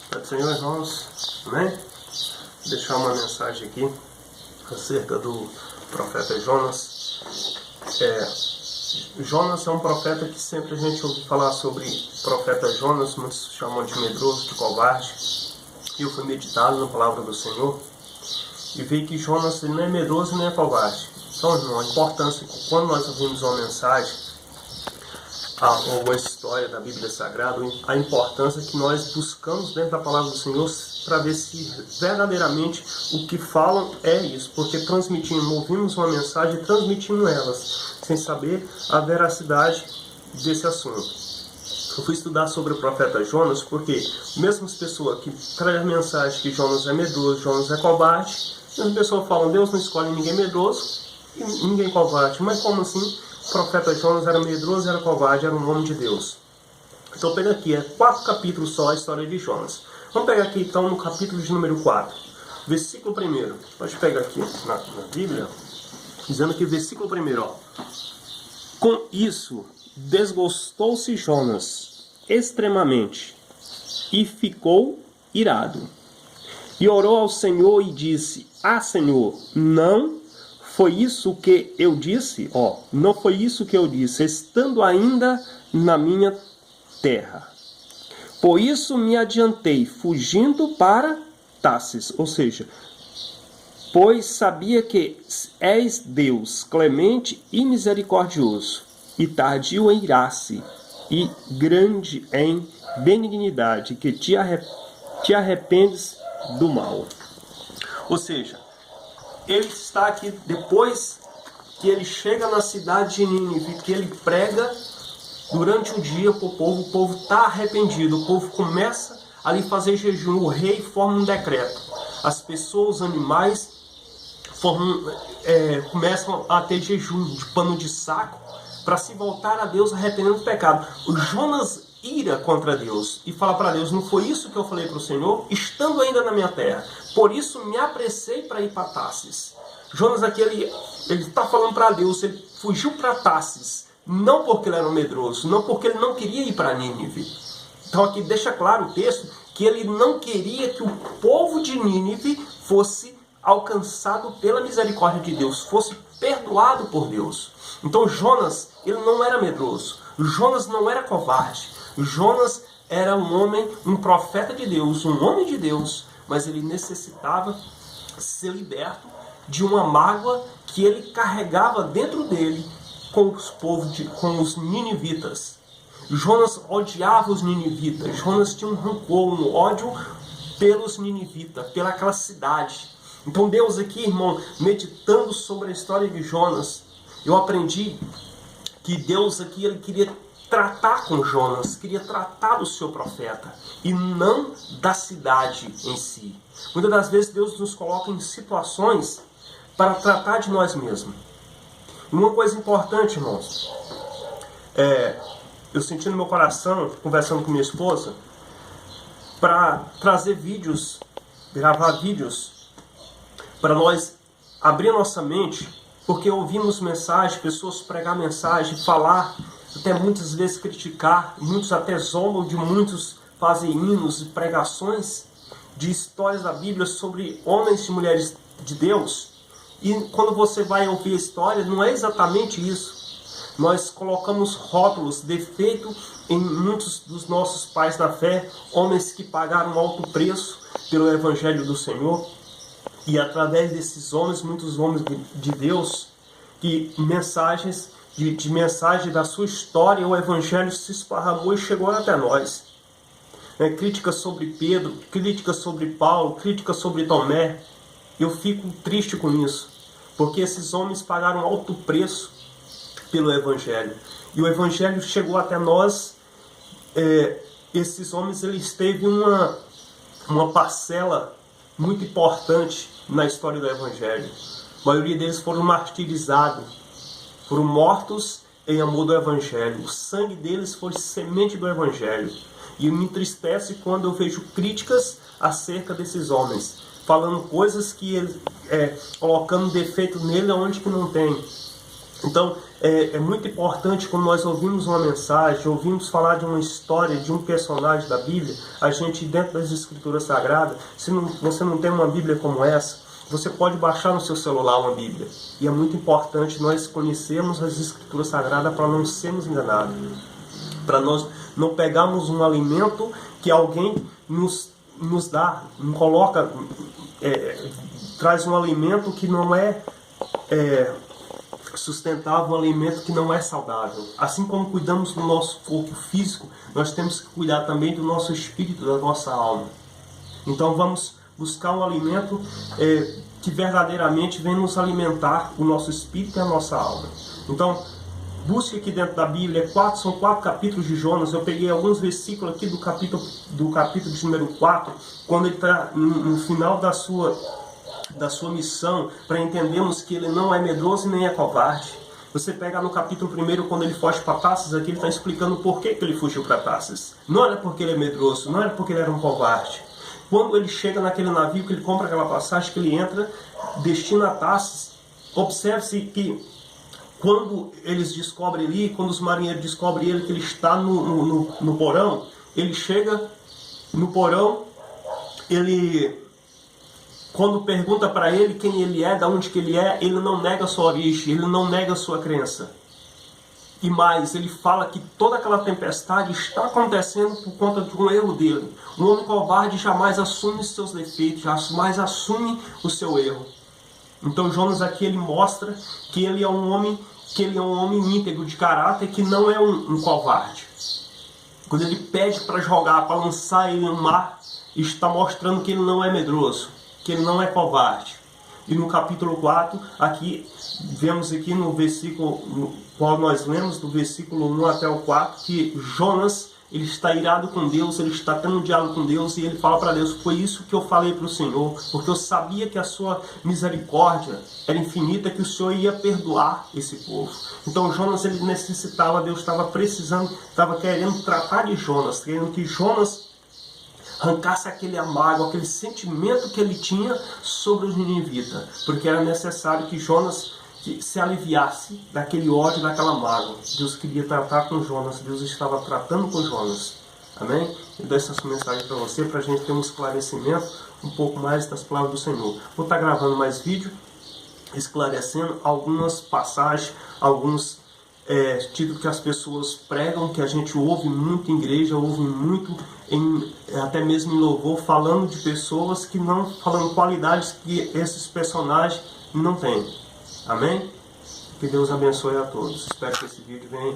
Pai do Senhor, irmãos, amém? Vou deixar uma mensagem aqui acerca do profeta Jonas. Jonas é um profeta que sempre a gente ouve falar sobre o profeta Jonas, muitos chamam de medroso, de covarde. Eu fui meditado na palavra do Senhor e vi que Jonas ele não é medroso nem é covarde. Então, irmão, a importância que quando nós ouvimos uma mensagem ou a história da Bíblia Sagrada, a importância que nós buscamos dentro da palavra do Senhor para ver se verdadeiramente o que falam é isso, porque ouvimos uma mensagem e transmitimos elas, sem saber a veracidade desse assunto. Eu fui estudar sobre o profeta Jonas porque mesmo as pessoas que trazem a mensagem que Jonas é medroso, Jonas é covarde, as pessoas falam, Deus não escolhe ninguém medroso e ninguém covarde. Mas como assim? O profeta Jonas era medroso, era covarde, era um homem de Deus. Então pega aqui, 4 capítulos só a história de Jonas. Vamos pegar aqui então no capítulo de número 4, versículo 1. Pode pegar aqui na Bíblia, dizendo que versículo 1, ó. Com isso, desgostou-se Jonas extremamente e ficou irado. E orou ao Senhor e disse, Senhor, não foi isso que eu disse? Não foi isso que eu disse, estando ainda na minha terra. Por isso me adiantei, fugindo para Tarsis. Ou seja, pois sabia que és Deus clemente e misericordioso, e tardio em irar-se, e grande em benignidade, que te arrependes do mal. Ou seja, ele está aqui depois que ele chega na cidade de Nínive, que ele prega durante o dia para o povo está arrependido, o povo começa ali a fazer jejum, o rei forma um decreto, as pessoas, os animais começam a ter jejum de pano de saco para se voltar a Deus arrependendo do pecado. O Jonas ira contra Deus e fala para Deus, não foi isso que eu falei para o Senhor, estando ainda na minha terra, por isso me apressei para ir para Tarsis. Jonas aqui, ele está falando para Deus, ele fugiu para Tarsis, não porque ele era um medroso, não porque ele não queria ir para Nínive. Então aqui deixa claro o texto que ele não queria que o povo de Nínive fosse alcançado pela misericórdia de Deus, fosse perdoado por Deus. Então Jonas, ele não era medroso, Jonas não era covarde, Jonas era um homem, um profeta de Deus, um homem de Deus, mas ele necessitava ser liberto de uma mágoa que ele carregava dentro dele com os ninivitas. Jonas odiava os ninivitas, Jonas tinha um rancor, um ódio pelos ninivitas, pelaquela cidade. Então Deus aqui, irmão, meditando sobre a história de Jonas, eu aprendi que Deus aqui, ele queria tratar com Jonas, queria tratar do seu profeta, e não da cidade em si. Muitas das vezes Deus nos coloca em situações para tratar de nós mesmos. E uma coisa importante, irmãos, eu senti no meu coração, conversando com minha esposa, para trazer vídeos, gravar vídeos, para nós abrir nossa mente, porque ouvimos mensagem, pessoas pregar mensagem, falar, até muitas vezes criticar, muitos até zombam de muitos, fazem hinos e pregações de histórias da Bíblia sobre homens e mulheres de Deus. E quando você vai ouvir a história, não é exatamente isso. Nós colocamos rótulos, defeito em muitos dos nossos pais da fé, homens que pagaram alto preço pelo Evangelho do Senhor. E através desses homens, muitos homens de Deus, que mensagens de mensagem da sua história, o Evangelho se esparramou e chegou até nós. Críticas sobre Pedro, críticas sobre Paulo, críticas sobre Tomé. Eu fico triste com isso, porque esses homens pagaram alto preço pelo Evangelho. E o Evangelho chegou até nós. Esses homens, eles teve uma parcela muito importante na história do Evangelho. A maioria deles foram martirizados, foram mortos em amor do Evangelho. O sangue deles foi semente do Evangelho. E me entristece quando eu vejo críticas acerca desses homens, falando coisas que ele colocando defeito nele onde que não tem. Então, é muito importante quando nós ouvimos uma mensagem, ouvimos falar de uma história, de um personagem da Bíblia, a gente dentro das Escrituras Sagradas, se você não tem uma Bíblia como essa, você pode baixar no seu celular uma Bíblia. E é muito importante nós conhecermos as Escrituras Sagradas para não sermos enganados. Para nós não pegarmos um alimento que alguém nos dá, coloca, traz um alimento que não é sustentável, um alimento que não é saudável. Assim como cuidamos do nosso corpo físico, nós temos que cuidar também do nosso espírito, da nossa alma. Então vamos buscar um alimento que verdadeiramente vem nos alimentar o nosso espírito e a nossa alma. Então, busque aqui dentro da Bíblia, são 4 capítulos de Jonas. Eu peguei alguns versículos aqui do capítulo de número 4, quando ele está no final da sua missão, para entendermos que ele não é medroso e nem é covarde. Você pega no capítulo 1, quando ele foge para Tarsis, aqui ele está explicando por que ele fugiu para Tarsis. Não era porque ele é medroso, não era porque ele era um covarde. Quando ele chega naquele navio, que ele compra aquela passagem, que ele entra, destino a Tarsis, observe-se que quando eles descobrem ali, quando os marinheiros descobrem ele, que ele está no porão, ele chega no porão, quando pergunta para ele quem ele é, de onde que ele não nega a sua origem, ele não nega a sua crença. E mais, ele fala que toda aquela tempestade está acontecendo por conta de um erro dele. Um homem covarde jamais assume os seus defeitos, jamais assume o seu erro. Então Jonas aqui ele mostra que ele é um homem íntegro de caráter, que não é um covarde. Quando ele pede para jogar, para lançar ele no mar, está mostrando que ele não é medroso, que ele não é covarde. E no capítulo 4, aqui, vemos aqui no versículo, no qual nós lemos, do versículo 1 até o 4, que Jonas, ele está irado com Deus, ele está tendo um diálogo com Deus, e ele fala para Deus: foi isso que eu falei para o Senhor, porque eu sabia que a sua misericórdia era infinita, que o Senhor ia perdoar esse povo. Então Jonas, ele necessitava, Deus estava precisando, estava querendo tratar de Jonas, querendo que Jonas arrancasse aquele amargo, aquele sentimento que ele tinha sobre os ninivitas, porque era necessário que Jonas se aliviasse daquele ódio, daquela mágoa. Deus queria tratar com Jonas, Deus estava tratando com Jonas. Amém? Eu dou essa mensagem para você, para a gente ter um esclarecimento um pouco mais das palavras do Senhor. Vou estar gravando mais vídeo, esclarecendo algumas passagens, alguns títulos que as pessoas pregam, que a gente ouve muito em igreja, ouve muito até mesmo em louvor, falando de pessoas que não, falando qualidades que esses personagens não têm. Amém? Que Deus abençoe a todos. Espero que esse vídeo venha